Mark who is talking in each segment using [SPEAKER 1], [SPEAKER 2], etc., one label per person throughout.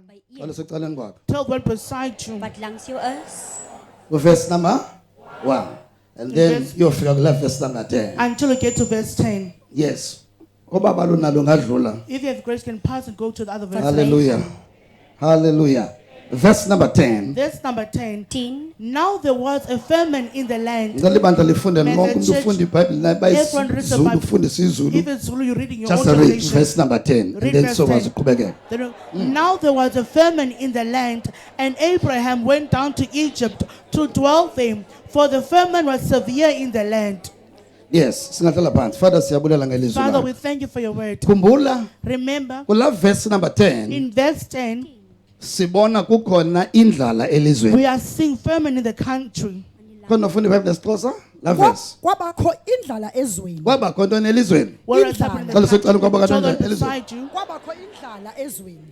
[SPEAKER 1] by
[SPEAKER 2] Kalo
[SPEAKER 1] ear.
[SPEAKER 2] secaleni kwakho.
[SPEAKER 3] Tell one beside you.
[SPEAKER 1] Wat langs jou is,
[SPEAKER 2] Verse number 1. And then
[SPEAKER 3] Verse-
[SPEAKER 2] yofika kula verse number 10.
[SPEAKER 3] Until you get to verse 10.
[SPEAKER 2] Yes. Obaba lo nalo ngadlula.
[SPEAKER 3] If you have grace, can pass and go to the other verse.
[SPEAKER 2] Hallelujah. Hallelujah. Verse number 10.
[SPEAKER 3] Verse number 10.
[SPEAKER 1] 10.
[SPEAKER 3] Now there was a famine in the land.
[SPEAKER 2] Ngicela ibandla lifunde
[SPEAKER 3] May
[SPEAKER 2] lonke
[SPEAKER 3] the
[SPEAKER 2] umuntu
[SPEAKER 3] church-
[SPEAKER 2] ufunda iBhayibheli naye
[SPEAKER 3] Everyone read the
[SPEAKER 2] bayisiZulu
[SPEAKER 3] Bible.
[SPEAKER 2] ufunde isiZulu.
[SPEAKER 3] If it's Zulu, you're reading your
[SPEAKER 2] Just
[SPEAKER 3] own
[SPEAKER 2] read
[SPEAKER 3] translation.
[SPEAKER 2] verse number 10
[SPEAKER 3] Read
[SPEAKER 2] and then
[SPEAKER 3] verse
[SPEAKER 2] so
[SPEAKER 3] 10.
[SPEAKER 2] uqhubeke.
[SPEAKER 3] Now there was a famine in the land, and Abraham went down to Egypt to dwell there, for the famine was severe in the land.
[SPEAKER 2] Yes, singahlala phansi. Father siyabulela ngelizwi
[SPEAKER 3] Father, we
[SPEAKER 2] lakho.
[SPEAKER 3] thank you for your word.
[SPEAKER 2] Khumbula
[SPEAKER 3] Remember,
[SPEAKER 2] kula verse number 10
[SPEAKER 3] in verse 10,
[SPEAKER 2] sibona kukhona indlala elizweni.
[SPEAKER 3] we are seeing famine in the country.
[SPEAKER 2] Khona ufunda iBhayibheli lesixhosa? La verse.
[SPEAKER 4] Kwabakho indlala ezweni.
[SPEAKER 2] Kwaba khona into elizweni.
[SPEAKER 3] What is happening in
[SPEAKER 2] Cala
[SPEAKER 3] the
[SPEAKER 2] secala
[SPEAKER 3] country?
[SPEAKER 2] kwaba
[SPEAKER 3] Children
[SPEAKER 2] kanjani
[SPEAKER 3] beside you.
[SPEAKER 4] Kwabakho indlala ezweni.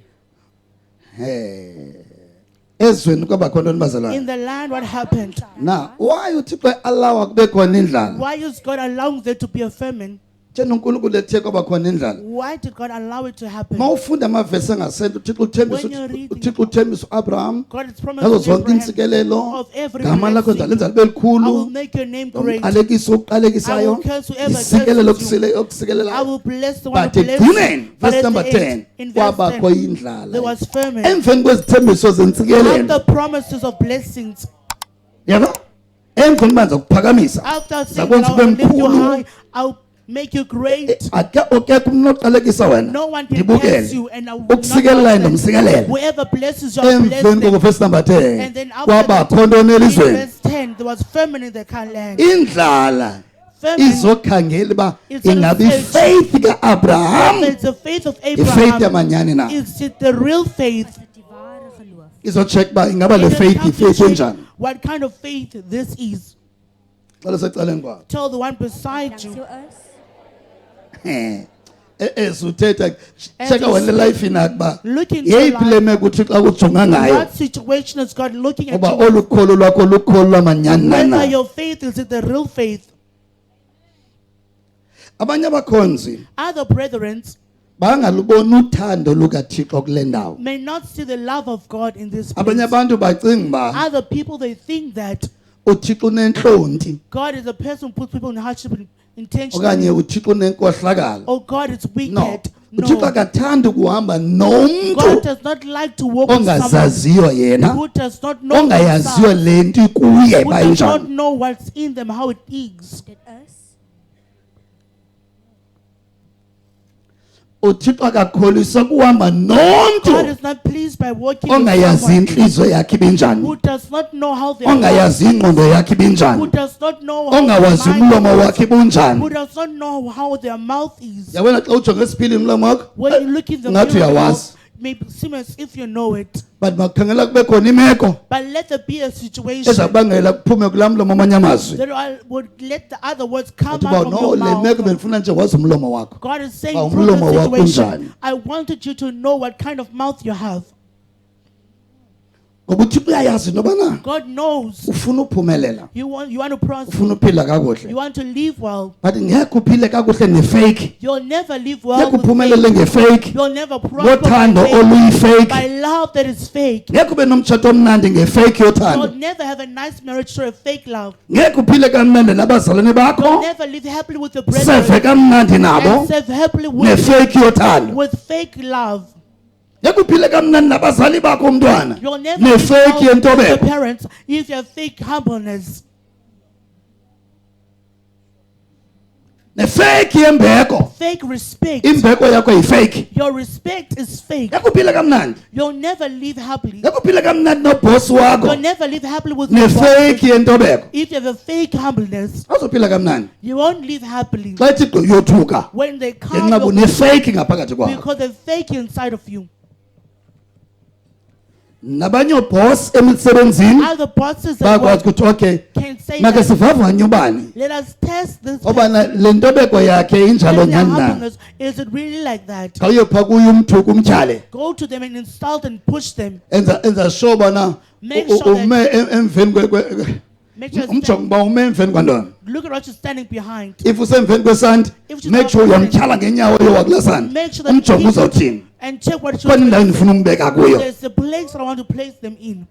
[SPEAKER 2] Ezweni kwaba khona
[SPEAKER 3] In
[SPEAKER 2] bazalwane.
[SPEAKER 3] the land, what happened?
[SPEAKER 2] Now, why uThixo allow kube khona indlala?
[SPEAKER 3] Why is God allowing there to be a famine?
[SPEAKER 2] Tshena uNkulunkulu ethe kwaba khona indlala.
[SPEAKER 3] Why did God allow it to happen?
[SPEAKER 2] Mawufunda amavesi angasento uThixo uthembisa
[SPEAKER 3] When you're reading
[SPEAKER 2] uThixo uthembisa uAbraham
[SPEAKER 3] God has promised
[SPEAKER 2] ngazo
[SPEAKER 3] to
[SPEAKER 2] zonke
[SPEAKER 3] Abraham
[SPEAKER 2] insikelelo
[SPEAKER 3] of every
[SPEAKER 2] gama lakho
[SPEAKER 3] blessing.
[SPEAKER 2] lenza libe
[SPEAKER 3] I will
[SPEAKER 2] likhulu
[SPEAKER 3] make your name great.
[SPEAKER 2] umqalekiso
[SPEAKER 3] I
[SPEAKER 2] oqalekisayo
[SPEAKER 3] will curse whoever
[SPEAKER 2] isikelelo
[SPEAKER 3] curses you. I
[SPEAKER 2] okusikelelayo
[SPEAKER 3] will bless the one
[SPEAKER 2] but
[SPEAKER 3] who blesses
[SPEAKER 2] ekugcineni
[SPEAKER 3] you. But
[SPEAKER 2] verse
[SPEAKER 3] at
[SPEAKER 2] number
[SPEAKER 3] the
[SPEAKER 2] 10
[SPEAKER 3] end, in verse
[SPEAKER 2] kwabakho
[SPEAKER 3] 10,
[SPEAKER 2] indlala
[SPEAKER 3] there was famine.
[SPEAKER 2] emveni kwezithembiso
[SPEAKER 3] After
[SPEAKER 2] zentsikelelo
[SPEAKER 3] promises of blessings,
[SPEAKER 2] yabo emveni banza ukuphakamisa
[SPEAKER 3] after saying
[SPEAKER 2] Zakwenza
[SPEAKER 3] that I will
[SPEAKER 2] ube
[SPEAKER 3] lift you
[SPEAKER 2] mkhulu.
[SPEAKER 3] high, I'll make you great.
[SPEAKER 2] ake okekho umuntu oqalekisa wena
[SPEAKER 3] No one can curse
[SPEAKER 2] ndibukele
[SPEAKER 3] you, and I will not
[SPEAKER 2] ukusikelelayo
[SPEAKER 3] curse them.
[SPEAKER 2] nomsikelela
[SPEAKER 3] Whoever blesses you,
[SPEAKER 2] emveni
[SPEAKER 3] bless them.
[SPEAKER 2] verse number 10
[SPEAKER 3] And then after
[SPEAKER 2] kwabakho
[SPEAKER 3] that,
[SPEAKER 2] ntoni
[SPEAKER 3] in
[SPEAKER 2] elizweni
[SPEAKER 3] verse 10, there was famine in the land.
[SPEAKER 2] indlala
[SPEAKER 3] Famine
[SPEAKER 2] izokhangela uba
[SPEAKER 3] It's a
[SPEAKER 2] ingabe
[SPEAKER 3] research.
[SPEAKER 2] ifaith kaAbraham
[SPEAKER 3] It's the faith of
[SPEAKER 2] ifaith
[SPEAKER 3] Abraham.
[SPEAKER 2] yamanyani na
[SPEAKER 3] Is it the real faith?
[SPEAKER 1] dit die ware geloof.
[SPEAKER 2] izocheck uba ingaba le
[SPEAKER 3] It has
[SPEAKER 2] faith
[SPEAKER 3] come to
[SPEAKER 2] ifaith
[SPEAKER 3] check
[SPEAKER 2] enjani
[SPEAKER 3] what kind of faith this is.
[SPEAKER 2] xala secaleni kwakho
[SPEAKER 3] Tell the one beside
[SPEAKER 1] Langs
[SPEAKER 3] you.
[SPEAKER 1] jou is,
[SPEAKER 2] ezuthetha
[SPEAKER 3] As
[SPEAKER 2] checka
[SPEAKER 3] you
[SPEAKER 2] wena life inakuba
[SPEAKER 3] Look into
[SPEAKER 2] yeyiphi le
[SPEAKER 3] life.
[SPEAKER 2] meko uthixo akujonga ngayo
[SPEAKER 3] What situation is God looking at
[SPEAKER 2] ngoba
[SPEAKER 3] you?
[SPEAKER 2] olukholo lwakho lukholo lwamanyani
[SPEAKER 3] Whether
[SPEAKER 2] na
[SPEAKER 3] your faith is it the real faith?
[SPEAKER 2] abanye abakhonzi
[SPEAKER 3] Other brethren
[SPEAKER 2] bangalubona uthando lukathixo kule ndawo
[SPEAKER 3] may not see the love of God in this
[SPEAKER 2] abanye
[SPEAKER 3] place.
[SPEAKER 2] abantu bacinga uba
[SPEAKER 3] Other people, they think that
[SPEAKER 2] uthixo unentlonti
[SPEAKER 3] God is a person who puts people in hardship
[SPEAKER 2] okanye
[SPEAKER 3] intentionally.
[SPEAKER 2] uthixo unenkohlakalo
[SPEAKER 3] Oh, God is
[SPEAKER 2] no
[SPEAKER 3] wicked.
[SPEAKER 2] uthixo
[SPEAKER 3] No.
[SPEAKER 2] akathandi ukuhamba
[SPEAKER 3] God
[SPEAKER 2] nomntu
[SPEAKER 3] does not like to walk with someone
[SPEAKER 2] ongazaziyo yena
[SPEAKER 3] who does not know
[SPEAKER 2] ongayaziyo
[SPEAKER 3] themselves,
[SPEAKER 2] le nto ikuye
[SPEAKER 3] who does not
[SPEAKER 2] bayinjani
[SPEAKER 3] know what's in them, how it is.
[SPEAKER 1] dit is,
[SPEAKER 2] uthixo akakholisa kuhamba
[SPEAKER 3] God
[SPEAKER 2] nomntu
[SPEAKER 3] is not pleased by walking with
[SPEAKER 2] ongayazi
[SPEAKER 3] someone
[SPEAKER 2] intliziyo yakhe ibinjani
[SPEAKER 3] who does not know how they are,
[SPEAKER 2] ongayazi ingqondo yakhe
[SPEAKER 3] who
[SPEAKER 2] ibinjani
[SPEAKER 3] does not know how
[SPEAKER 2] ongawazi
[SPEAKER 3] their mind
[SPEAKER 2] umlomo
[SPEAKER 3] is,
[SPEAKER 2] wakhe ibunjani
[SPEAKER 3] who does not know how their mouth is.
[SPEAKER 2] yabona xa ujonge esiphilini umlomo wakho
[SPEAKER 3] When you look in the
[SPEAKER 2] ngathi
[SPEAKER 3] mirror,
[SPEAKER 2] uyawazi
[SPEAKER 3] it may seem as if you know it,
[SPEAKER 2] but makukhangela kube khona imeko
[SPEAKER 3] but let there be a situation
[SPEAKER 2] eza kubangela kuphume kulaa mlomo amanye amazwi
[SPEAKER 3] would let the other words come
[SPEAKER 2] athi
[SPEAKER 3] out
[SPEAKER 2] uba
[SPEAKER 3] from
[SPEAKER 2] no
[SPEAKER 3] your
[SPEAKER 2] le meko
[SPEAKER 3] mouth.
[SPEAKER 2] bendifuna nje wazi umlomo wakho
[SPEAKER 3] God is saying
[SPEAKER 2] Ba
[SPEAKER 3] through
[SPEAKER 2] umlomo
[SPEAKER 3] the
[SPEAKER 2] wakho
[SPEAKER 3] situation,
[SPEAKER 2] unjani.
[SPEAKER 3] I wanted you to know what kind of mouth you have.
[SPEAKER 2] ngoba uthixo uyayazi intoba na
[SPEAKER 3] God knows
[SPEAKER 2] ufuna uphumelela
[SPEAKER 3] you want to prosper,
[SPEAKER 2] ufuna uphila kakuhle
[SPEAKER 3] you want to live well.
[SPEAKER 2] but ngekho uphile kakuhle ngefake
[SPEAKER 3] You'll never live well
[SPEAKER 2] ngekho
[SPEAKER 3] with
[SPEAKER 2] uphumelele
[SPEAKER 3] fake.
[SPEAKER 2] ngefake
[SPEAKER 3] You'll never prosper
[SPEAKER 2] ngothando
[SPEAKER 3] by fake,
[SPEAKER 2] oluyifake
[SPEAKER 3] by love that is fake.
[SPEAKER 2] ngekho ube nomtshato omnandi ngefake
[SPEAKER 3] You'll
[SPEAKER 2] yothando
[SPEAKER 3] never have a nice marriage through a fake love.
[SPEAKER 2] ngekho uphile kamnandi nabazalwane
[SPEAKER 3] You'll
[SPEAKER 2] bakho
[SPEAKER 3] never live happily with your
[SPEAKER 2] seve
[SPEAKER 3] brethren
[SPEAKER 2] kamnandi nabo
[SPEAKER 3] and serve happily with
[SPEAKER 2] nefake yothando
[SPEAKER 3] with fake love.
[SPEAKER 2] ngekho uphile kamnandi nabazali bakho umntwana
[SPEAKER 3] You'll never live
[SPEAKER 2] nefake
[SPEAKER 3] well with your
[SPEAKER 2] yentobeko
[SPEAKER 3] parents if you have fake humbleness,
[SPEAKER 2] nefake yembeko
[SPEAKER 3] fake respect.
[SPEAKER 2] imbeko yakho yifake
[SPEAKER 3] Your respect is fake.
[SPEAKER 2] ngekho uphile kamnandi
[SPEAKER 3] You'll never live happily.
[SPEAKER 2] ngekho uphile kamnandi nobhosi
[SPEAKER 3] You'll
[SPEAKER 2] wakho
[SPEAKER 3] never live happily with your
[SPEAKER 2] nefake
[SPEAKER 3] boss.
[SPEAKER 2] yentobeko
[SPEAKER 3] If you have a fake humbleness,
[SPEAKER 2] awuzophila kamnandi
[SPEAKER 3] you won't live happily.
[SPEAKER 2] xa ethi gqi uyothuka
[SPEAKER 3] When they come,
[SPEAKER 2] ngenxa
[SPEAKER 3] you'll-
[SPEAKER 2] bunefake ngaphakathi kwakho
[SPEAKER 3] because they're fake inside of you.
[SPEAKER 2] nabanye oobhosi emisebenzini
[SPEAKER 3] Other bosses that
[SPEAKER 2] bayakwazi
[SPEAKER 3] work
[SPEAKER 2] ukuthi okay
[SPEAKER 3] can say
[SPEAKER 2] make
[SPEAKER 3] that,
[SPEAKER 2] sivavanye ubani
[SPEAKER 3] let us test this
[SPEAKER 2] obana le ntobeko yakhe injalo
[SPEAKER 3] Is their
[SPEAKER 2] nyani na
[SPEAKER 3] humbleness, is it really like that?
[SPEAKER 2] xa uyopha kuye umthuku umtyhale
[SPEAKER 3] Go to them and insult and push them.
[SPEAKER 2] enza sure ubana
[SPEAKER 3] Make sure
[SPEAKER 2] ume emveni
[SPEAKER 3] Make sure
[SPEAKER 2] umjongo uba ume emveni kwantoni.
[SPEAKER 3] look at what you're standing behind.
[SPEAKER 2] If usemveni kwesandi,
[SPEAKER 3] If she's
[SPEAKER 2] make
[SPEAKER 3] not
[SPEAKER 2] sure
[SPEAKER 3] present,
[SPEAKER 2] uyamtyhala ngenyawo yowakulaa sandi.
[SPEAKER 3] make sure that
[SPEAKER 2] Umjongo
[SPEAKER 3] you
[SPEAKER 2] uzawuthini.
[SPEAKER 3] and check what
[SPEAKER 2] Khona indawo endifuna umbeka kuyo.
[SPEAKER 3] there's the place that I want to place them in.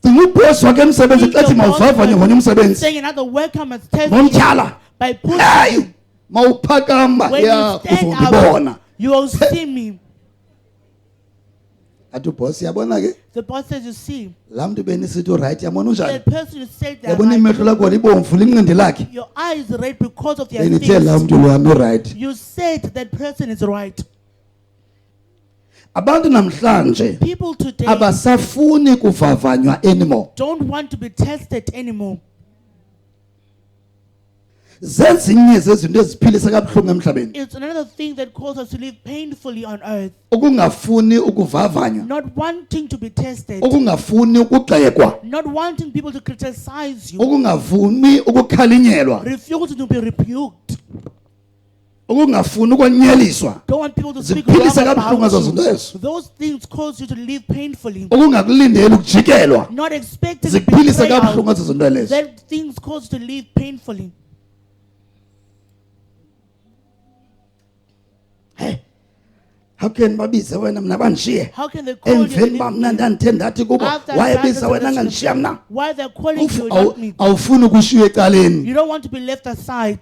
[SPEAKER 2] Cinga ubhosi wakhe emsebenzi xa ethi mawuvavanye ngomnye umsebenzi.
[SPEAKER 3] Saying another worker must test
[SPEAKER 2] Ngomtyhala.
[SPEAKER 3] you by pushing.
[SPEAKER 2] Hayi, mawuphakama
[SPEAKER 3] When
[SPEAKER 2] ya
[SPEAKER 3] you stand
[SPEAKER 2] uzondibona.
[SPEAKER 3] up, you will see me.
[SPEAKER 2] Athi ubhosi yabona ke
[SPEAKER 3] The boss says, you see,
[SPEAKER 2] laa mntu benisithi uright yabona unjani.
[SPEAKER 3] that person you said that
[SPEAKER 2] Yabona imehlo lakho libomvu linqindi lakhe.
[SPEAKER 3] your eyes are red because of their
[SPEAKER 2] Benithe laa
[SPEAKER 3] things.
[SPEAKER 2] mntu lwami uright.
[SPEAKER 3] You said that person is right.
[SPEAKER 2] Abantu namhlanje
[SPEAKER 3] People today
[SPEAKER 2] abasafuni kuvavanywa anymore.
[SPEAKER 3] don't want to be tested anymore.
[SPEAKER 2] Zezinye zezinto eziphilisa kabuhlungu emhlabeni.
[SPEAKER 3] It's another thing that causes us to live painfully on earth.
[SPEAKER 2] Ukungafuni ukuvavanywa.
[SPEAKER 3] Not wanting to be tested.
[SPEAKER 2] Ukungafuni ukugxekwa.
[SPEAKER 3] Not wanting people to criticize you.
[SPEAKER 2] Ukungavumi ukukhalinyelwa.
[SPEAKER 3] Refusing to be rebuked.
[SPEAKER 2] Ukungafuni ukwenyeliswa.
[SPEAKER 3] Don't want people to speak
[SPEAKER 2] Ziphilisa
[SPEAKER 3] wrong
[SPEAKER 2] kabuhlungu
[SPEAKER 3] about
[SPEAKER 2] ezo zinto
[SPEAKER 3] you.
[SPEAKER 2] ezo.
[SPEAKER 3] Those things cause you to live painfully.
[SPEAKER 2] Ukungakulindeli ukujikelwa.
[SPEAKER 3] Not expecting
[SPEAKER 2] Ziphilisa
[SPEAKER 3] betrayal.
[SPEAKER 2] kabuhlungu ezo zinto lezo.
[SPEAKER 3] That things cause you to live painfully.
[SPEAKER 2] How can babize wena mna banishiye?
[SPEAKER 3] How can they call you?
[SPEAKER 2] Emveni ba mna ndandithe ndathi kubo
[SPEAKER 3] After
[SPEAKER 2] wayebiza
[SPEAKER 3] I
[SPEAKER 2] wena nganishiya mna.
[SPEAKER 3] why they're calling you, not me.
[SPEAKER 2] Awufuni ukushiywa ecaleni.
[SPEAKER 3] You don't want to be left aside.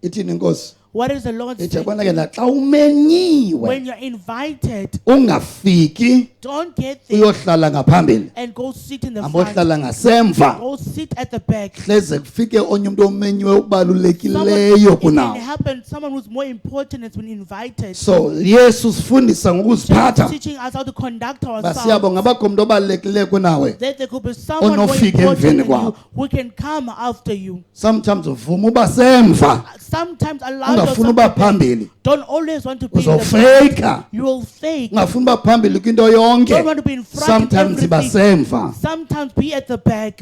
[SPEAKER 2] Ithini inkosi?
[SPEAKER 3] What is the Lord
[SPEAKER 2] Ithi
[SPEAKER 3] saying?
[SPEAKER 2] yabona ke naxa umenyiwe
[SPEAKER 3] When you're invited,
[SPEAKER 2] ungafiki
[SPEAKER 3] don't get there
[SPEAKER 2] uyohlala ngaphambili.
[SPEAKER 3] and go sit in the front.
[SPEAKER 2] Ambohlala ngasemva.
[SPEAKER 3] Go sit at the back.
[SPEAKER 2] Hleze kufike onye umuntu omenyiwe
[SPEAKER 3] It
[SPEAKER 2] ubalulekileyo
[SPEAKER 3] can
[SPEAKER 2] kunawo.
[SPEAKER 3] happen. Someone who's more important has been invited.
[SPEAKER 2] So Yesu sifundisa ngokuziphatha.
[SPEAKER 3] Teaching us how to conduct ourselves.
[SPEAKER 2] Basiyabonga bakho umuntu obalulekileyo kunawe.
[SPEAKER 3] That there could be someone more
[SPEAKER 2] Onofika
[SPEAKER 3] important
[SPEAKER 2] emveni
[SPEAKER 3] than you
[SPEAKER 2] kwakho.
[SPEAKER 3] who can come after you.
[SPEAKER 2] Sometimes uvuma uba semva.
[SPEAKER 3] Sometimes allow
[SPEAKER 2] Ungafuni
[SPEAKER 3] yourself
[SPEAKER 2] uba
[SPEAKER 3] to be-
[SPEAKER 2] phambili.
[SPEAKER 3] don't always want to be in the
[SPEAKER 2] Uzofeyika.
[SPEAKER 3] front. You will fake.
[SPEAKER 2] Ungafuni uba phambili kwinto yonke.
[SPEAKER 3] Don't want to be in front of
[SPEAKER 2] Sometimes iba
[SPEAKER 3] everything.
[SPEAKER 2] semva.
[SPEAKER 3] Sometimes be at the back.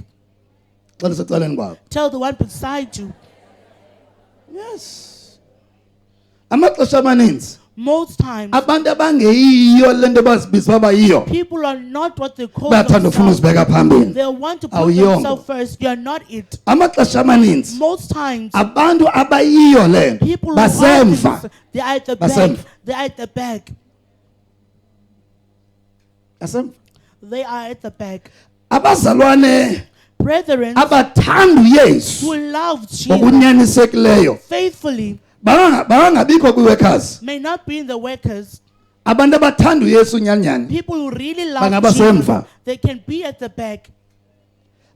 [SPEAKER 2] Xa lisecaleni kwakho.
[SPEAKER 3] Tell the one beside you.
[SPEAKER 2] Yes. Amaxesha amaninzi
[SPEAKER 3] Most times,
[SPEAKER 2] abantu abangeyiyo lento bazibiza baba yiyo
[SPEAKER 3] people are not what they call
[SPEAKER 2] bayathanda ufuna
[SPEAKER 3] themselves.
[SPEAKER 2] uzibeka phambili.
[SPEAKER 3] They want to put
[SPEAKER 2] Awuyongo.
[SPEAKER 3] themselves first. You are not it.
[SPEAKER 2] Amaxesha amaninzi
[SPEAKER 3] Most times,
[SPEAKER 2] abantu abayiyo lento
[SPEAKER 3] people who are
[SPEAKER 2] basemva.
[SPEAKER 3] this, they are at the back.
[SPEAKER 2] Basemva.
[SPEAKER 3] They are at the back.
[SPEAKER 2] Basemva.
[SPEAKER 3] They are at the back.
[SPEAKER 2] Abazalwane
[SPEAKER 3] Brethren
[SPEAKER 2] abathanda uYesu
[SPEAKER 3] who love Jesus
[SPEAKER 2] ngokunyanisekileyo
[SPEAKER 3] faithfully
[SPEAKER 2] bangabikho kwi-workers.
[SPEAKER 3] may not be in the workers.
[SPEAKER 2] Abantu abathanda uYesu nyanyani
[SPEAKER 3] People who really love
[SPEAKER 2] Bangaba
[SPEAKER 3] Jesus,
[SPEAKER 2] semva.
[SPEAKER 3] they can be at the back.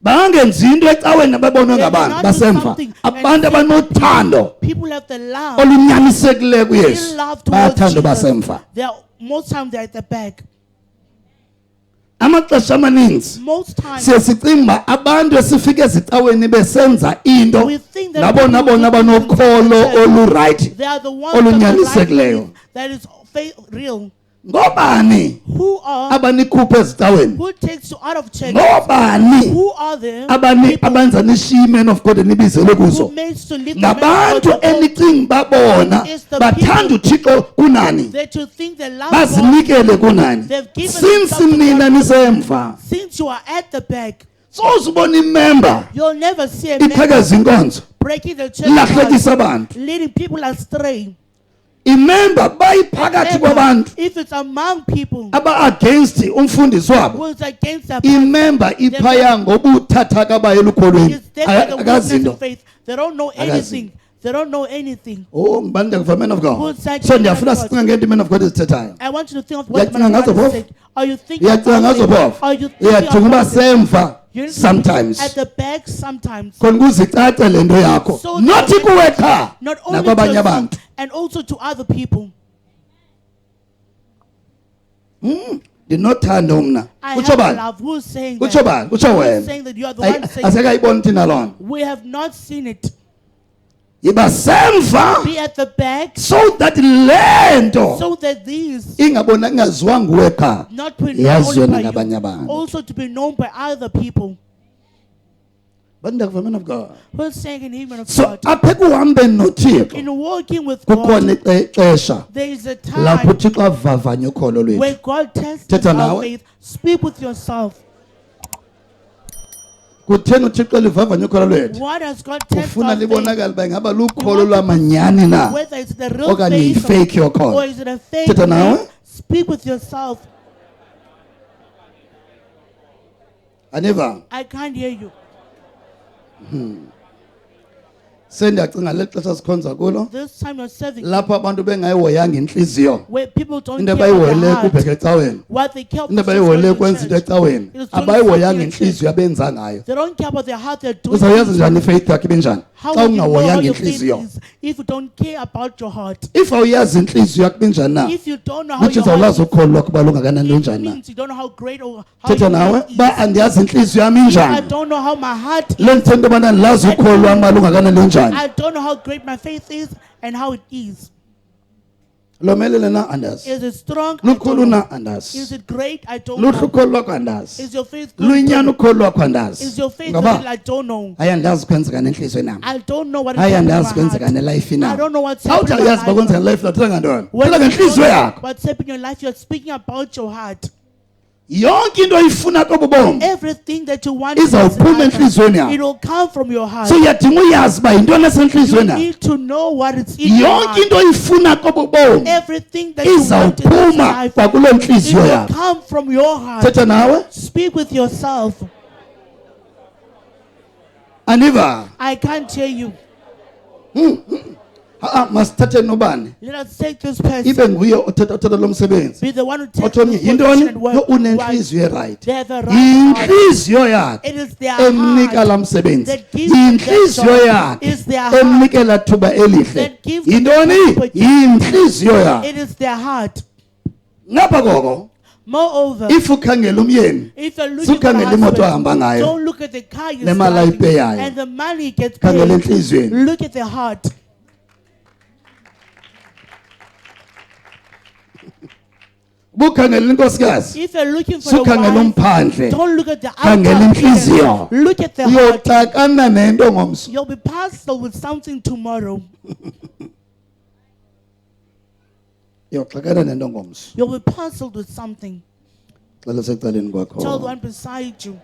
[SPEAKER 2] bangenzi into ecaweni ababonwe
[SPEAKER 3] They
[SPEAKER 2] ngabantu
[SPEAKER 3] cannot do
[SPEAKER 2] basemva.
[SPEAKER 3] something
[SPEAKER 2] Abantu
[SPEAKER 3] and
[SPEAKER 2] abanothando
[SPEAKER 3] People have the love.
[SPEAKER 2] olunyanisekileyo
[SPEAKER 3] Real
[SPEAKER 2] kuYesu
[SPEAKER 3] love towards
[SPEAKER 2] bayathanda
[SPEAKER 3] Jesus.
[SPEAKER 2] basemva.
[SPEAKER 3] They are, most times they're at the back.
[SPEAKER 2] Amaxesha amaninzi
[SPEAKER 3] Most times
[SPEAKER 2] siye sicinga uba abantu esifike ezicaweni besenza into
[SPEAKER 3] we think that
[SPEAKER 2] nabona
[SPEAKER 3] people
[SPEAKER 2] bona
[SPEAKER 3] who do things
[SPEAKER 2] banokholo
[SPEAKER 3] like that,
[SPEAKER 2] olurayithi
[SPEAKER 3] they are the ones that, are
[SPEAKER 2] olunyanisekileyo.
[SPEAKER 3] right, that is real.
[SPEAKER 2] Ngobani
[SPEAKER 3] Who are
[SPEAKER 2] abanikhupha ezicaweni?
[SPEAKER 3] who takes you out of church?
[SPEAKER 2] Ngobani
[SPEAKER 3] Who are them?
[SPEAKER 2] abenza nishiye men of God enibizele
[SPEAKER 3] Who
[SPEAKER 2] kuzo?
[SPEAKER 3] makes to live the man
[SPEAKER 2] Ngabantu
[SPEAKER 3] of God
[SPEAKER 2] enicinga babona
[SPEAKER 3] It's the
[SPEAKER 2] bathanda uThixo kunani,
[SPEAKER 3] that you think they love God
[SPEAKER 2] bazinikele kunani.
[SPEAKER 3] They've given
[SPEAKER 2] Since
[SPEAKER 3] themselves to
[SPEAKER 2] nina
[SPEAKER 3] God.
[SPEAKER 2] nisemva
[SPEAKER 3] since you are at the back.
[SPEAKER 2] sozibona imember
[SPEAKER 3] You'll never see a man
[SPEAKER 2] iphekeza inkonzo
[SPEAKER 3] breaking the church
[SPEAKER 2] ilahlekisa
[SPEAKER 3] apart,
[SPEAKER 2] abantu.
[SPEAKER 3] leading people astray.
[SPEAKER 2] Imember bayiphakathi
[SPEAKER 3] Remember,
[SPEAKER 2] kwabantu
[SPEAKER 3] if it's among people
[SPEAKER 2] aba-against umfundisi wabo.
[SPEAKER 3] who is against the
[SPEAKER 2] Imember iphaya ngobuthathaka bayo elukholweni.
[SPEAKER 3] is there by the
[SPEAKER 2] Akazi
[SPEAKER 3] weakness
[SPEAKER 2] nto.
[SPEAKER 3] of faith. They don't know anything. They don't know anything.
[SPEAKER 2] Oh, ngibani ndakuva men of God.
[SPEAKER 3] Who's that
[SPEAKER 2] So
[SPEAKER 3] man
[SPEAKER 2] ndiyafuna
[SPEAKER 3] of God?
[SPEAKER 2] sicinga ngento men of God ezithethayo.
[SPEAKER 3] I want you to think of what
[SPEAKER 2] Uyacinga
[SPEAKER 3] man
[SPEAKER 2] ngazo
[SPEAKER 3] of God
[SPEAKER 2] phofu?
[SPEAKER 3] said. Are you thinking
[SPEAKER 2] Uyacinga
[SPEAKER 3] about
[SPEAKER 2] ngazo
[SPEAKER 3] it?
[SPEAKER 2] phofu?
[SPEAKER 3] Are you thinking
[SPEAKER 2] Uyacinga uba
[SPEAKER 3] about it?
[SPEAKER 2] semva
[SPEAKER 3] You need to be
[SPEAKER 2] sometimes.
[SPEAKER 3] at the back sometimes.
[SPEAKER 2] Khona ukuze icace le nto yakho.
[SPEAKER 3] So
[SPEAKER 2] Not
[SPEAKER 3] that-
[SPEAKER 2] kuwe qha
[SPEAKER 3] Not only to
[SPEAKER 2] nakwabanye
[SPEAKER 3] yourself,
[SPEAKER 2] abantu.
[SPEAKER 3] and also to other people.
[SPEAKER 2] Ndinothando mna.
[SPEAKER 3] I
[SPEAKER 2] Kutsho
[SPEAKER 3] have
[SPEAKER 2] bani?
[SPEAKER 3] love. Who's saying
[SPEAKER 2] Kutsho
[SPEAKER 3] that?
[SPEAKER 2] bani? Kutsho
[SPEAKER 3] Who's
[SPEAKER 2] wena.
[SPEAKER 3] saying that you are the one saying
[SPEAKER 2] Asekayiboni thina loo nto.
[SPEAKER 3] we have not seen it.
[SPEAKER 2] Yiba semva
[SPEAKER 3] Be at the back
[SPEAKER 2] so that le nto
[SPEAKER 3] so that these
[SPEAKER 2] ingabona ingaziwa nguwe qha.
[SPEAKER 3] not be
[SPEAKER 2] Yaziwe
[SPEAKER 3] known by
[SPEAKER 2] nangabanye
[SPEAKER 3] you,
[SPEAKER 2] abantu.
[SPEAKER 3] also to be known by other people.
[SPEAKER 2] But ndakuva man of God.
[SPEAKER 3] Who's saying in Hebrew of
[SPEAKER 2] So
[SPEAKER 3] God?
[SPEAKER 2] apha ekuhambeni noThixo
[SPEAKER 3] In walking with God,
[SPEAKER 2] kukhona ixesha
[SPEAKER 3] there is a
[SPEAKER 2] lapho
[SPEAKER 3] time
[SPEAKER 2] uThixo avavanya ukholo lwethu.
[SPEAKER 3] where God tests
[SPEAKER 2] Thetha
[SPEAKER 3] our
[SPEAKER 2] nawe.
[SPEAKER 3] faith. Speak with yourself.
[SPEAKER 2] kutheni uthixo elivavanya ukholo lwethu
[SPEAKER 3] What has God tested
[SPEAKER 2] ufuna
[SPEAKER 3] our faith?
[SPEAKER 2] libonakala uba ingaba lukholo lwamanyani na
[SPEAKER 3] Whether it's the real
[SPEAKER 2] okanye
[SPEAKER 3] faith
[SPEAKER 2] yi-fake
[SPEAKER 3] or
[SPEAKER 2] yokholo.
[SPEAKER 3] is it a fake
[SPEAKER 2] Thetha nawe.
[SPEAKER 3] faith? Speak with yourself.
[SPEAKER 2] aniva
[SPEAKER 3] I can't hear you.
[SPEAKER 2] sendiyacinga leli xesha sikhonza kulo
[SPEAKER 3] This time you're serving
[SPEAKER 2] lapho abantu bengayihoyanga intliziyo
[SPEAKER 3] where people don't
[SPEAKER 2] into
[SPEAKER 3] care about
[SPEAKER 2] abayihoyele
[SPEAKER 3] their heart.
[SPEAKER 2] kubheka ecaweni
[SPEAKER 3] What they care about
[SPEAKER 2] into
[SPEAKER 3] is just
[SPEAKER 2] abayihoyele
[SPEAKER 3] going to
[SPEAKER 2] kwenza into
[SPEAKER 3] church.
[SPEAKER 2] ecaweni
[SPEAKER 3] It's doing
[SPEAKER 2] abayihoyanga
[SPEAKER 3] something in church.
[SPEAKER 2] intliziyo abenza ngayo
[SPEAKER 3] They don't care about their heart. They're doing
[SPEAKER 2] uzayazi
[SPEAKER 3] things.
[SPEAKER 2] njani ifaith yakho ibenjani
[SPEAKER 3] How
[SPEAKER 2] xa
[SPEAKER 3] will you know how
[SPEAKER 2] ungahoyanga
[SPEAKER 3] your faith
[SPEAKER 2] intliziyo
[SPEAKER 3] is if you don't care about your heart?
[SPEAKER 2] if awuyazi intliziyo yakho ibenjani na
[SPEAKER 3] If you don't know how
[SPEAKER 2] luthi
[SPEAKER 3] your heart
[SPEAKER 2] uzawulazi ukholo lwakho uba lungakanani
[SPEAKER 3] it
[SPEAKER 2] lunjani na
[SPEAKER 3] means you don't know how great or how
[SPEAKER 2] thetha
[SPEAKER 3] your
[SPEAKER 2] nawe
[SPEAKER 3] faith
[SPEAKER 2] ba
[SPEAKER 3] is.
[SPEAKER 2] andiyazi intliziyo yam
[SPEAKER 3] I
[SPEAKER 2] injani
[SPEAKER 3] don't know how my heart is.
[SPEAKER 2] le ndithetha into yobana ndilazi ukholo lwam uba lungakanani lunjani
[SPEAKER 3] I don't know how great my faith is and how it is.
[SPEAKER 2] lomelele na andazi
[SPEAKER 3] Is it strong? I
[SPEAKER 2] lukhulu
[SPEAKER 3] don't know.
[SPEAKER 2] na
[SPEAKER 3] Is
[SPEAKER 2] andazi
[SPEAKER 3] it great? I don't
[SPEAKER 2] luhle
[SPEAKER 3] know.
[SPEAKER 2] ukholo lwakho andazi
[SPEAKER 3] Is your faith good?
[SPEAKER 2] luyinyani ukholo lwakho andazi
[SPEAKER 3] Is your faith
[SPEAKER 2] ngoba
[SPEAKER 3] good? I don't know.
[SPEAKER 2] hayi andazi kwenzeka nentliziyweni nam
[SPEAKER 3] I don't know what is
[SPEAKER 2] hayi
[SPEAKER 3] happening in
[SPEAKER 2] andazi
[SPEAKER 3] my
[SPEAKER 2] kwenzeka
[SPEAKER 3] heart.
[SPEAKER 2] nelayifini
[SPEAKER 3] I
[SPEAKER 2] nam
[SPEAKER 3] don't know what's
[SPEAKER 2] awuthi
[SPEAKER 3] happening in
[SPEAKER 2] ayazi
[SPEAKER 3] my
[SPEAKER 2] uba kwenzeka
[SPEAKER 3] life.
[SPEAKER 2] nelayifini thetha ngantoni
[SPEAKER 3] When
[SPEAKER 2] thetha
[SPEAKER 3] you
[SPEAKER 2] ngentliziyo
[SPEAKER 3] don't know
[SPEAKER 2] yakho
[SPEAKER 3] what's happening in your life, you're speaking about your heart.
[SPEAKER 2] yonke into oyifuna kobu bomi
[SPEAKER 3] Everything that you want in this
[SPEAKER 2] izawuphuma
[SPEAKER 3] life,
[SPEAKER 2] entliziyweni yakho
[SPEAKER 3] it will come from your heart.
[SPEAKER 2] so uyadinga uyazi uba yintoni
[SPEAKER 3] You
[SPEAKER 2] esentliziyweni yakho
[SPEAKER 3] need to know what is in your
[SPEAKER 2] yonke
[SPEAKER 3] heart.
[SPEAKER 2] into oyifuna kobu bomi
[SPEAKER 3] Everything that you want in this
[SPEAKER 2] izawuphuma
[SPEAKER 3] life,
[SPEAKER 2] kwakuloo
[SPEAKER 3] it
[SPEAKER 2] ntliziyo
[SPEAKER 3] will
[SPEAKER 2] yakho
[SPEAKER 3] come from your heart.
[SPEAKER 2] thetha nawe
[SPEAKER 3] Speak with yourself.
[SPEAKER 2] aniva
[SPEAKER 3] I can't hear you.
[SPEAKER 2] masithathe nobani
[SPEAKER 3] Let us take this person.
[SPEAKER 2] ibe nguye othetha lo msebenzi
[SPEAKER 3] Be the one who takes
[SPEAKER 2] othomnye
[SPEAKER 3] this
[SPEAKER 2] yintoni
[SPEAKER 3] position and work.
[SPEAKER 2] yo
[SPEAKER 3] Why?
[SPEAKER 2] unentliziyo erayithi
[SPEAKER 3] They have the right heart.
[SPEAKER 2] yintliziyo yakhe
[SPEAKER 3] It is their
[SPEAKER 2] emnika
[SPEAKER 3] heart
[SPEAKER 2] la msebenzi
[SPEAKER 3] that gives them that
[SPEAKER 2] yintliziyo
[SPEAKER 3] joy.
[SPEAKER 2] yakhe
[SPEAKER 3] It's their heart
[SPEAKER 2] emnikela thuba elihle
[SPEAKER 3] that gives them
[SPEAKER 2] yintoni
[SPEAKER 3] that opportunity.
[SPEAKER 2] yintliziyo yakhe
[SPEAKER 3] It is their heart.
[SPEAKER 2] ngapha koko
[SPEAKER 3] Moreover,
[SPEAKER 2] if ukhangela umyeni
[SPEAKER 3] if you're looking for a
[SPEAKER 2] sukhangela imoto
[SPEAKER 3] husband,
[SPEAKER 2] ahamba ngayo
[SPEAKER 3] don't look at the car you're
[SPEAKER 2] nemali
[SPEAKER 3] driving
[SPEAKER 2] ayipeyayo.
[SPEAKER 3] and the money he gets
[SPEAKER 2] khangela
[SPEAKER 3] paid.
[SPEAKER 2] entliziyweni
[SPEAKER 3] Look at the heart.
[SPEAKER 2] bukhangela inkosikazi
[SPEAKER 3] If you're looking for the
[SPEAKER 2] sukhangela
[SPEAKER 3] wife,
[SPEAKER 2] umphandle
[SPEAKER 3] don't look at the
[SPEAKER 2] khangela
[SPEAKER 3] outer
[SPEAKER 2] inhliziyo
[SPEAKER 3] appearance. Look at the heart.
[SPEAKER 2] uyoxakana nento ngomso
[SPEAKER 3] You'll be puzzled with something tomorrow.
[SPEAKER 2] uyoxakana nento ngomso
[SPEAKER 3] You'll be puzzled with something.
[SPEAKER 2] xela secaleni
[SPEAKER 3] Tell the
[SPEAKER 2] kwakho
[SPEAKER 3] one beside you.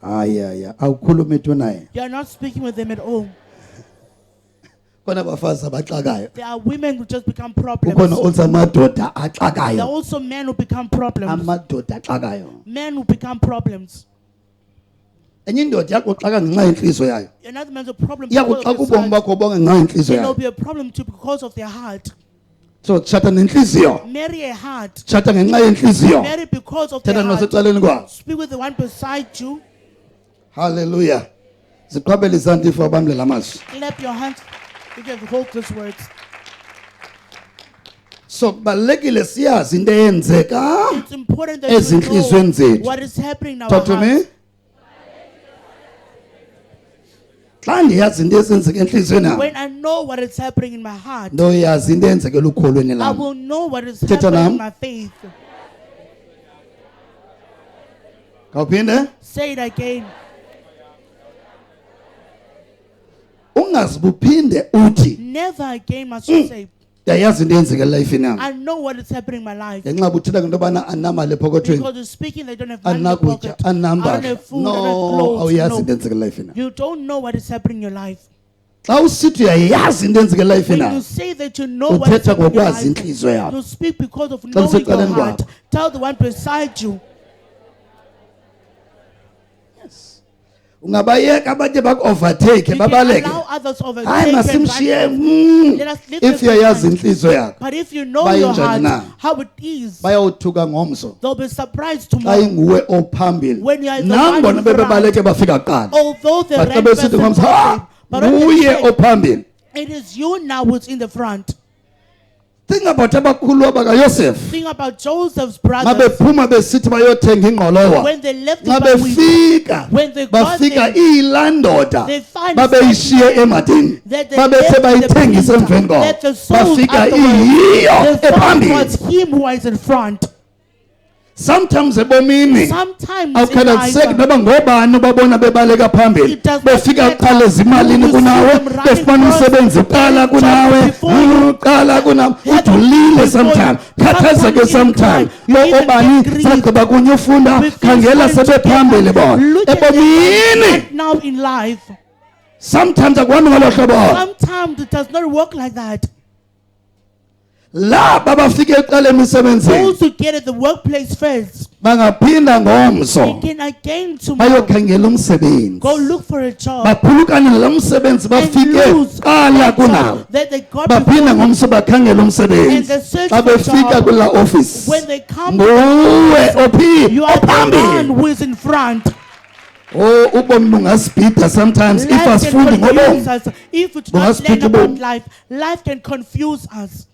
[SPEAKER 2] hayi awukhulumi tu naye
[SPEAKER 3] You're not speaking with them at all.
[SPEAKER 2] khona abafazi abaxakayo
[SPEAKER 3] There are women who just become
[SPEAKER 2] kukhona
[SPEAKER 3] problems.
[SPEAKER 2] also amadoda
[SPEAKER 3] There are
[SPEAKER 2] axakayo
[SPEAKER 3] also men who become problems.
[SPEAKER 2] amadoda axakayo
[SPEAKER 3] Men who become problems.
[SPEAKER 2] enye indoda iyakuxaka ngenxa yentliziyo yayo
[SPEAKER 3] Another man's a problem because
[SPEAKER 2] iyakuxaka
[SPEAKER 3] of his
[SPEAKER 2] ubomi
[SPEAKER 3] heart.
[SPEAKER 2] bakho bonke ngenxa yentliziyo
[SPEAKER 3] And there'll
[SPEAKER 2] yayo
[SPEAKER 3] be a problem too because of their heart.
[SPEAKER 2] so tshata nentliziyo
[SPEAKER 3] Marry a heart.
[SPEAKER 2] tshata ngenxa yentliziyo
[SPEAKER 3] Marry because of their
[SPEAKER 2] thetha
[SPEAKER 3] heart.
[SPEAKER 2] nosecaleni kwakho
[SPEAKER 3] Speak with the one beside you.
[SPEAKER 2] haleluya ziqhwabele izandla ifo abamle la mazwi
[SPEAKER 3] Clap your hands. You can hold these words.
[SPEAKER 2] so kubalulekile siyazi into eyenzeka
[SPEAKER 3] It's important that you
[SPEAKER 2] ezinhliziyweni
[SPEAKER 3] know
[SPEAKER 2] zethu
[SPEAKER 3] what is happening in our
[SPEAKER 2] talk to me
[SPEAKER 3] hearts.
[SPEAKER 2] xa ndiyazi into ezenzeka entliziyweni yam
[SPEAKER 3] When I know what is happening in my heart,
[SPEAKER 2] ndoyazi into eyenzekela ukholweni
[SPEAKER 3] I
[SPEAKER 2] lam
[SPEAKER 3] will know what is
[SPEAKER 2] Thetha
[SPEAKER 3] happening in
[SPEAKER 2] nam.
[SPEAKER 3] my faith.
[SPEAKER 2] khawuphinde
[SPEAKER 3] Say it again.
[SPEAKER 2] ungazibuphinde uthi
[SPEAKER 3] Never again must you say,
[SPEAKER 2] ndiyayazi into eyenzekela elifini yam
[SPEAKER 3] I know what is happening in my life.
[SPEAKER 2] ngenxa buthetha ngento yobana andinamali epokothweni
[SPEAKER 3] Because you're speaking, they don't have money in the
[SPEAKER 2] andinakutya
[SPEAKER 3] pocket. I don't
[SPEAKER 2] andinambala
[SPEAKER 3] have food, I
[SPEAKER 2] no
[SPEAKER 3] don't have clothes.
[SPEAKER 2] awuyazi into
[SPEAKER 3] No.
[SPEAKER 2] eyenzekela elifini yam
[SPEAKER 3] You don't know what is happening in your life.
[SPEAKER 2] xa usithi uyayazi into eyenzekela elifini
[SPEAKER 3] When you
[SPEAKER 2] yam
[SPEAKER 3] say that you know what is
[SPEAKER 2] uthetha
[SPEAKER 3] happening in your
[SPEAKER 2] ngokwazi
[SPEAKER 3] life,
[SPEAKER 2] intliziyo yakho
[SPEAKER 3] you speak because of
[SPEAKER 2] Xa
[SPEAKER 3] knowing your
[SPEAKER 2] usecaleni
[SPEAKER 3] heart.
[SPEAKER 2] kwakho.
[SPEAKER 3] Tell the one beside you.
[SPEAKER 2] ungabayeka abanye baku-overtake
[SPEAKER 3] You can
[SPEAKER 2] babaleke
[SPEAKER 3] allow others overtake
[SPEAKER 2] hayi
[SPEAKER 3] and
[SPEAKER 2] masimshiye
[SPEAKER 3] run. Let us leave
[SPEAKER 2] if
[SPEAKER 3] them
[SPEAKER 2] uyayazi
[SPEAKER 3] behind.
[SPEAKER 2] intliziyo yakho
[SPEAKER 3] But if you know your
[SPEAKER 2] Bayinjani
[SPEAKER 3] heart,
[SPEAKER 2] na?
[SPEAKER 3] how it is,
[SPEAKER 2] bayawuthuka ngomso
[SPEAKER 3] they'll be surprised
[SPEAKER 2] xa
[SPEAKER 3] tomorrow.
[SPEAKER 2] inguwe ophambili
[SPEAKER 3] When you are the one
[SPEAKER 2] nangona
[SPEAKER 3] in front.
[SPEAKER 2] bebebaleke bafika kuqala
[SPEAKER 3] Although the
[SPEAKER 2] but xa
[SPEAKER 3] right
[SPEAKER 2] besithi
[SPEAKER 3] person
[SPEAKER 2] ngomso
[SPEAKER 3] was
[SPEAKER 2] ha
[SPEAKER 3] saved, but on the
[SPEAKER 2] nguye
[SPEAKER 3] check,
[SPEAKER 2] ophambili
[SPEAKER 3] it is you now who's in the front.
[SPEAKER 2] think about abakhulu abakayosefu
[SPEAKER 3] Think about Joseph's brothers.
[SPEAKER 2] xa bephuma besithi bayothenga ingqolowa
[SPEAKER 3] When they left
[SPEAKER 2] xa
[SPEAKER 3] the Bible,
[SPEAKER 2] befika
[SPEAKER 3] when they got
[SPEAKER 2] bafika
[SPEAKER 3] there,
[SPEAKER 2] iyilaa ndoda
[SPEAKER 3] they find
[SPEAKER 2] babeyishiye emadini
[SPEAKER 3] that they
[SPEAKER 2] babethe
[SPEAKER 3] left the
[SPEAKER 2] bayithengise
[SPEAKER 3] Peter,
[SPEAKER 2] emveni kwabo
[SPEAKER 3] that the souls
[SPEAKER 2] bafika
[SPEAKER 3] afterwards,
[SPEAKER 2] iyiyo
[SPEAKER 3] the soul
[SPEAKER 2] ephambili
[SPEAKER 3] was him who was in front.
[SPEAKER 2] sometimes ebomini
[SPEAKER 3] Sometimes in
[SPEAKER 2] awukhathazeki
[SPEAKER 3] life,
[SPEAKER 2] noba ngobani ubabona bebaleka phambili
[SPEAKER 3] It does not
[SPEAKER 2] befika
[SPEAKER 3] matter
[SPEAKER 2] uqala ezimalini
[SPEAKER 3] who you
[SPEAKER 2] kunawe
[SPEAKER 3] see them running
[SPEAKER 2] befumana
[SPEAKER 3] first,
[SPEAKER 2] umsebenzi uqala
[SPEAKER 3] getting
[SPEAKER 2] kunawe
[SPEAKER 3] jobs before you,
[SPEAKER 2] uqala kunawe ujulile
[SPEAKER 3] before
[SPEAKER 2] sometimes
[SPEAKER 3] you,
[SPEAKER 2] khathazeke
[SPEAKER 3] sometimes
[SPEAKER 2] sometimes
[SPEAKER 3] you even
[SPEAKER 2] obani
[SPEAKER 3] get grief.
[SPEAKER 2] sagqiba kunye ufunda
[SPEAKER 3] With things
[SPEAKER 2] khangela
[SPEAKER 3] going
[SPEAKER 2] sebephambili
[SPEAKER 3] together,
[SPEAKER 2] bona
[SPEAKER 3] look at them
[SPEAKER 2] ebomini
[SPEAKER 3] right now in life.
[SPEAKER 2] sometimes akuhambi ngolo hlobo
[SPEAKER 3] Sometimes it does not work like that.
[SPEAKER 2] laba abafike eqala emisebenzini
[SPEAKER 3] Those who get at the workplace first,
[SPEAKER 2] bangaphinda ngomso
[SPEAKER 3] they can again tomorrow
[SPEAKER 2] bayokhangela umsebenzi
[SPEAKER 3] go look for a job
[SPEAKER 2] baphulukane nalo msebenzi
[SPEAKER 3] and
[SPEAKER 2] bafike
[SPEAKER 3] lose
[SPEAKER 2] qala
[SPEAKER 3] that
[SPEAKER 2] kunawo
[SPEAKER 3] job that they got
[SPEAKER 2] baphinda
[SPEAKER 3] before.
[SPEAKER 2] ngomso bakhangela
[SPEAKER 3] And
[SPEAKER 2] umsebenzi
[SPEAKER 3] they search
[SPEAKER 2] xa
[SPEAKER 3] for
[SPEAKER 2] befika
[SPEAKER 3] job.
[SPEAKER 2] kula office
[SPEAKER 3] When they come,
[SPEAKER 2] nguwe ophi
[SPEAKER 3] you are the one
[SPEAKER 2] ophambili
[SPEAKER 3] who is in front.
[SPEAKER 2] oh ubomi bungasibhida sometimes if
[SPEAKER 3] Life can
[SPEAKER 2] asifundi
[SPEAKER 3] confuse
[SPEAKER 2] ngobomi
[SPEAKER 3] us. If we do not
[SPEAKER 2] Bungasibhida
[SPEAKER 3] learn about
[SPEAKER 2] ubomi.
[SPEAKER 3] life, life can confuse us.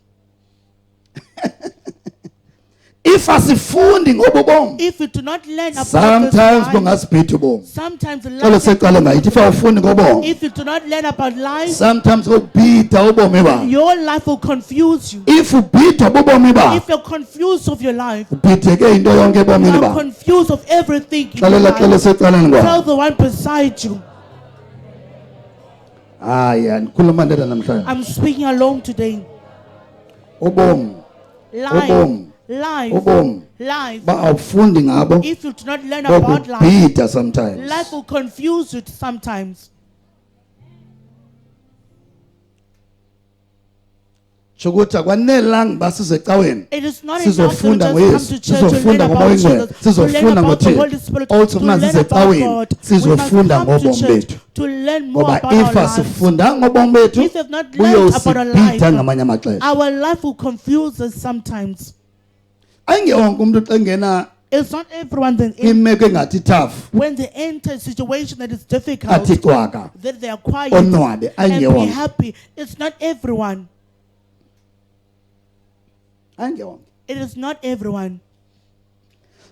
[SPEAKER 2] if asifundi ngobo bomi
[SPEAKER 3] If we do not learn about
[SPEAKER 2] sometimes
[SPEAKER 3] this life,
[SPEAKER 2] bungasibhida ubomi
[SPEAKER 3] sometimes
[SPEAKER 2] xolo
[SPEAKER 3] life can
[SPEAKER 2] secala ngayithi if awufundi ngobomi
[SPEAKER 3] if you do not learn about life,
[SPEAKER 2] sometimes ukubhida ubomi ba
[SPEAKER 3] your life will confuse you.
[SPEAKER 2] if ubhidwa bubomi ba
[SPEAKER 3] If you're confused of your life,
[SPEAKER 2] ubhideke into yonke
[SPEAKER 3] you
[SPEAKER 2] ebomini
[SPEAKER 3] are
[SPEAKER 2] ba
[SPEAKER 3] confused of everything in your
[SPEAKER 2] xalela xolo
[SPEAKER 3] life.
[SPEAKER 2] secaleni
[SPEAKER 3] Tell
[SPEAKER 2] kwam
[SPEAKER 3] the one beside you.
[SPEAKER 2] hayi andikhuluma ndeda namhlanje
[SPEAKER 3] I'm speaking alone today.
[SPEAKER 2] ubomi
[SPEAKER 3] Life,
[SPEAKER 2] Ubomi.
[SPEAKER 3] life,
[SPEAKER 2] ubomi
[SPEAKER 3] life.
[SPEAKER 2] ba awufundi ngabo
[SPEAKER 3] If you do not learn about life,
[SPEAKER 2] bokubhida sometimes
[SPEAKER 3] life will confuse you sometimes.
[SPEAKER 2] shokuthi akwanelanga uba sizecaweni
[SPEAKER 3] It is not enough to
[SPEAKER 2] sizofunda
[SPEAKER 3] just come
[SPEAKER 2] ngoyesu
[SPEAKER 3] to church to learn
[SPEAKER 2] sizofunda
[SPEAKER 3] about
[SPEAKER 2] ngomoya
[SPEAKER 3] Jesus,
[SPEAKER 2] ingcwele
[SPEAKER 3] to learn
[SPEAKER 2] sizofunda
[SPEAKER 3] about the
[SPEAKER 2] ngothixo
[SPEAKER 3] Holy Spirit,
[SPEAKER 2] also
[SPEAKER 3] to
[SPEAKER 2] mna
[SPEAKER 3] learn about
[SPEAKER 2] sizecaweni
[SPEAKER 3] God. We must
[SPEAKER 2] sizofunda
[SPEAKER 3] come to
[SPEAKER 2] ngobomi
[SPEAKER 3] church
[SPEAKER 2] bethu
[SPEAKER 3] to learn more
[SPEAKER 2] ngoba
[SPEAKER 3] about
[SPEAKER 2] if
[SPEAKER 3] our lives.
[SPEAKER 2] asifundanga ngobomi bethu
[SPEAKER 3] If we have not learned about our
[SPEAKER 2] buyosibhida
[SPEAKER 3] life,
[SPEAKER 2] ngamanye amaxesha
[SPEAKER 3] our life will confuse us sometimes.
[SPEAKER 2] ayingewonke umntu xa engena
[SPEAKER 3] It's not everyone that
[SPEAKER 2] kwimeko engathi tough
[SPEAKER 3] when they enter a situation that is difficult,
[SPEAKER 2] athi cwaka
[SPEAKER 3] that they are quiet
[SPEAKER 2] onwabe
[SPEAKER 3] and be
[SPEAKER 2] ayingewonke
[SPEAKER 3] happy. It's not everyone.
[SPEAKER 2] ayingewonke
[SPEAKER 3] It is not everyone.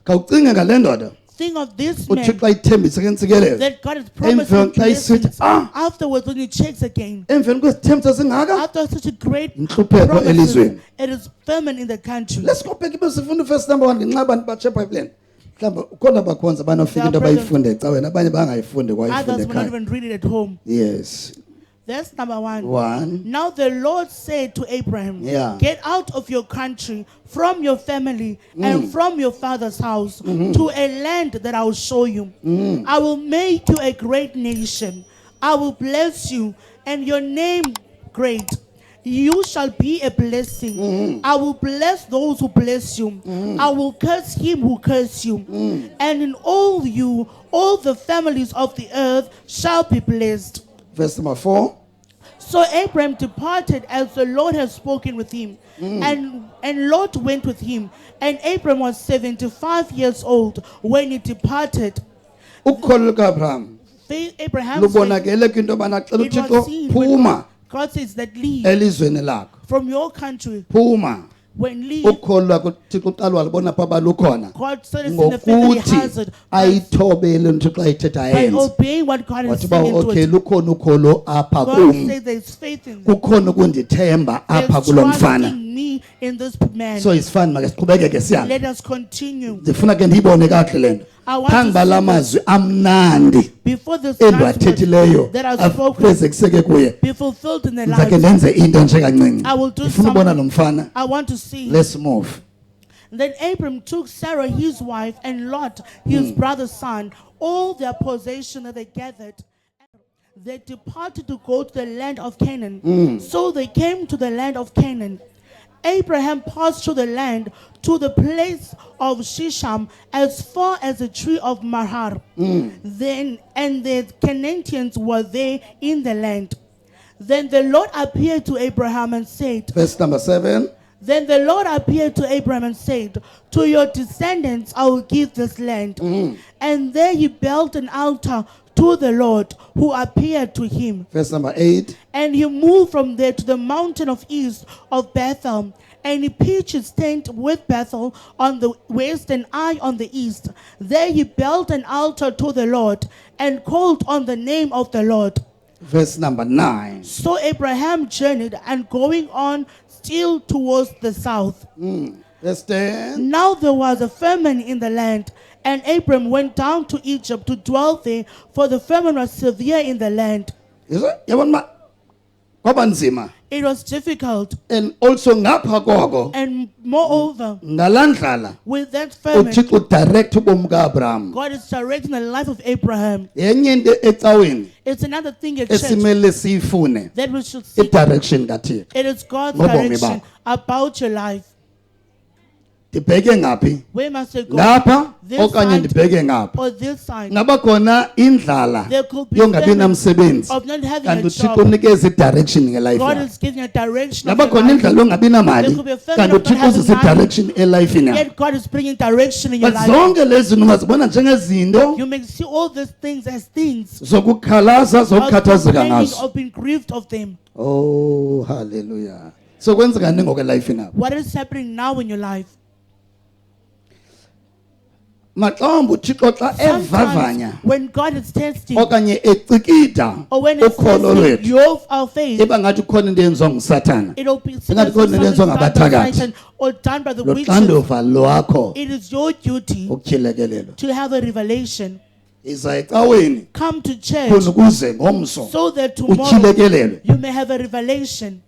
[SPEAKER 2] khawucinge ngale ndoda
[SPEAKER 3] Think of this man
[SPEAKER 2] uthixo ayithembise kentsikelelo
[SPEAKER 3] that God has promised
[SPEAKER 2] Emveni
[SPEAKER 3] him
[SPEAKER 2] xa isithi,
[SPEAKER 3] blessings. Afterwards, when he checks again,
[SPEAKER 2] emveni kwesithembiso singaka
[SPEAKER 3] after such a great
[SPEAKER 2] Inhlupheko
[SPEAKER 3] promises,
[SPEAKER 2] elizweni.
[SPEAKER 3] it is famine in the country.
[SPEAKER 2] let's go back ibe sifunda first number 1 ngenxa abantu batshe pipeline mhlawumbe ukhona bakhonza banofika into
[SPEAKER 3] There are
[SPEAKER 2] abayifunde ecaweni abanye bangayifundi
[SPEAKER 3] Others
[SPEAKER 2] kwayifunde
[SPEAKER 3] will not
[SPEAKER 2] ekhaya
[SPEAKER 3] even read it at home.
[SPEAKER 2] yes
[SPEAKER 3] That's number one.
[SPEAKER 2] 1
[SPEAKER 3] Now the Lord said to Abraham,
[SPEAKER 2] Yeah.
[SPEAKER 3] get out of your country, from your family, and from your father's house to a land that I will show you. I will make you a great nation. I will bless you, and your name great. You shall be a blessing. I will bless those who bless you. I will curse him who curse you. And in all the families of the earth shall be blessed.
[SPEAKER 2] verse number 4
[SPEAKER 3] So Abraham departed as the Lord had spoken with him, and Lot went with him. And Abraham was 75 years old when he departed.
[SPEAKER 2] ukholo lukaAbraham
[SPEAKER 3] Abraham said,
[SPEAKER 2] lubonakele kwinto yobana xa
[SPEAKER 3] it was
[SPEAKER 2] uthixo
[SPEAKER 3] seen when
[SPEAKER 2] phuma
[SPEAKER 3] God says that leave
[SPEAKER 2] elizweni lakho
[SPEAKER 3] from your country.
[SPEAKER 2] phuma
[SPEAKER 3] When leave,
[SPEAKER 2] ukholo lwakho uthixo uqala walubona pha balukhona
[SPEAKER 3] God said it's in the faith that he
[SPEAKER 2] ngokuthi
[SPEAKER 3] has it
[SPEAKER 2] ayithobele uthixo ayithetha
[SPEAKER 3] by
[SPEAKER 2] ayenze
[SPEAKER 3] obeying what God is
[SPEAKER 2] wathi uba
[SPEAKER 3] saying into
[SPEAKER 2] okay
[SPEAKER 3] it.
[SPEAKER 2] lukhona ukholo apha
[SPEAKER 3] God
[SPEAKER 2] kum
[SPEAKER 3] says there's faith in me.
[SPEAKER 2] kukhona ukundithemba apha
[SPEAKER 3] There's
[SPEAKER 2] kulo
[SPEAKER 3] trust
[SPEAKER 2] mfana
[SPEAKER 3] in me in this man.
[SPEAKER 2] so isifani make siqhubekeke sihambe
[SPEAKER 3] Let us continue.
[SPEAKER 2] ndifuna ke ndiyibone kakuhle le nto
[SPEAKER 3] I want
[SPEAKER 2] phambi
[SPEAKER 3] to
[SPEAKER 2] bala
[SPEAKER 3] see
[SPEAKER 2] mazwi amnandi
[SPEAKER 3] before this last
[SPEAKER 2] endiwathethileyo
[SPEAKER 3] word that I've spoken
[SPEAKER 2] afezekiseke kuye
[SPEAKER 3] be fulfilled in their
[SPEAKER 2] ndizakhe
[SPEAKER 3] lives.
[SPEAKER 2] ndenze into nje kancinci
[SPEAKER 3] I will do
[SPEAKER 2] ndifuna ubona lo
[SPEAKER 3] something.
[SPEAKER 2] mfana
[SPEAKER 3] I want to see.
[SPEAKER 2] let's move
[SPEAKER 3] Then Abram took Sarah his wife and Lot his brother's son, all their possession that they gathered. They departed to go to the land of Canaan. So they came to the land of Canaan. Abraham passed through the land to the place of Shisham as far as the tree of Mahar. Then and the Canaanites were there in the land. Then the Lord appeared to Abraham and said,
[SPEAKER 2] verse number 7
[SPEAKER 3] Then the Lord appeared to Abraham and said, to your descendants I will give this land. And there he built an altar to the Lord who appeared to him.
[SPEAKER 2] verse number 8
[SPEAKER 3] And he moved from there to the mountain of east of Bethel. And he pitched his tent with Bethel on the west and Ai on the east. There he built an altar to the Lord and called on the name of the Lord.
[SPEAKER 2] verse number 9
[SPEAKER 3] So Abraham journeyed and going on still towards the south.
[SPEAKER 2] Verse 10.
[SPEAKER 3] Now there was a famine in the land, and Abram went down to Egypt to dwell there, for the famine was severe in the land.
[SPEAKER 2] Yabona ma kwaba nzima.
[SPEAKER 3] It was difficult,
[SPEAKER 2] And also ngapha koko
[SPEAKER 3] and moreover,
[SPEAKER 2] ngalandlala
[SPEAKER 3] with that famine,
[SPEAKER 2] uThixo direct ubomi kaAbraham.
[SPEAKER 3] God is directing the life of Abraham.
[SPEAKER 2] Yenye into ecaweni
[SPEAKER 3] It's another thing at church
[SPEAKER 2] esimele siyifune
[SPEAKER 3] that we should seek.
[SPEAKER 2] i-direction kaThixo.
[SPEAKER 3] It is God's
[SPEAKER 2] Ngobomi
[SPEAKER 3] direction
[SPEAKER 2] bakho.
[SPEAKER 3] about your life.
[SPEAKER 2] Ndibheke ngaphi?
[SPEAKER 3] Where must I go?
[SPEAKER 2] Ngapha
[SPEAKER 3] This
[SPEAKER 2] okanye
[SPEAKER 3] side
[SPEAKER 2] ndibheke ngapha?
[SPEAKER 3] or this side?
[SPEAKER 2] Ngaba khona indlala
[SPEAKER 3] There could be
[SPEAKER 2] yongabi
[SPEAKER 3] famine
[SPEAKER 2] namsebenzi.
[SPEAKER 3] of not having
[SPEAKER 2] Kanti
[SPEAKER 3] a
[SPEAKER 2] uThixo
[SPEAKER 3] job.
[SPEAKER 2] unikeza i-direction ngelife
[SPEAKER 3] God
[SPEAKER 2] yakho.
[SPEAKER 3] is giving a direction of
[SPEAKER 2] Ngaba
[SPEAKER 3] your
[SPEAKER 2] khona
[SPEAKER 3] life.
[SPEAKER 2] indlala yongabi namali.
[SPEAKER 3] There could be a famine
[SPEAKER 2] Kanti
[SPEAKER 3] of not
[SPEAKER 2] uThixo
[SPEAKER 3] having
[SPEAKER 2] uzisa
[SPEAKER 3] money.
[SPEAKER 2] i-direction elifini yakho.
[SPEAKER 3] Yet God is bringing direction in your
[SPEAKER 2] But
[SPEAKER 3] life.
[SPEAKER 2] zonke lezi zinto ungazibona njengezinto
[SPEAKER 3] You may see all these things as things
[SPEAKER 2] zokukhalaza
[SPEAKER 3] of
[SPEAKER 2] zokukhathazeka
[SPEAKER 3] complaining,
[SPEAKER 2] ngazo.
[SPEAKER 3] of being grieved of them.
[SPEAKER 2] Oh, hallelujah. So kwenzeka nini ngokwelife yakho?
[SPEAKER 3] What is happening now in your life?
[SPEAKER 2] Mhlawumbe uThixo xa
[SPEAKER 3] Sometimes
[SPEAKER 2] evavanya
[SPEAKER 3] when God is testing
[SPEAKER 2] okanye ecikida
[SPEAKER 3] or when it's
[SPEAKER 2] ukholo
[SPEAKER 3] testing
[SPEAKER 2] lwethu
[SPEAKER 3] our faith,
[SPEAKER 2] eba ngathi khona into eyenziwa nguSathana.
[SPEAKER 3] it'll be seen
[SPEAKER 2] Engathi
[SPEAKER 3] as
[SPEAKER 2] khona into
[SPEAKER 3] something
[SPEAKER 2] eyenziwa
[SPEAKER 3] done by
[SPEAKER 2] ngabathakathi.
[SPEAKER 3] Satan or done by the
[SPEAKER 2] Lo
[SPEAKER 3] witches.
[SPEAKER 2] xanduva lwakho
[SPEAKER 3] It is your duty
[SPEAKER 2] ukutyhilekelelwa.
[SPEAKER 3] to have a revelation.
[SPEAKER 2] Iza ecaweni
[SPEAKER 3] Come to
[SPEAKER 2] khona
[SPEAKER 3] church
[SPEAKER 2] ukuze ngomso
[SPEAKER 3] so that tomorrow
[SPEAKER 2] utyhilekelelwe.
[SPEAKER 3] you may have a revelation.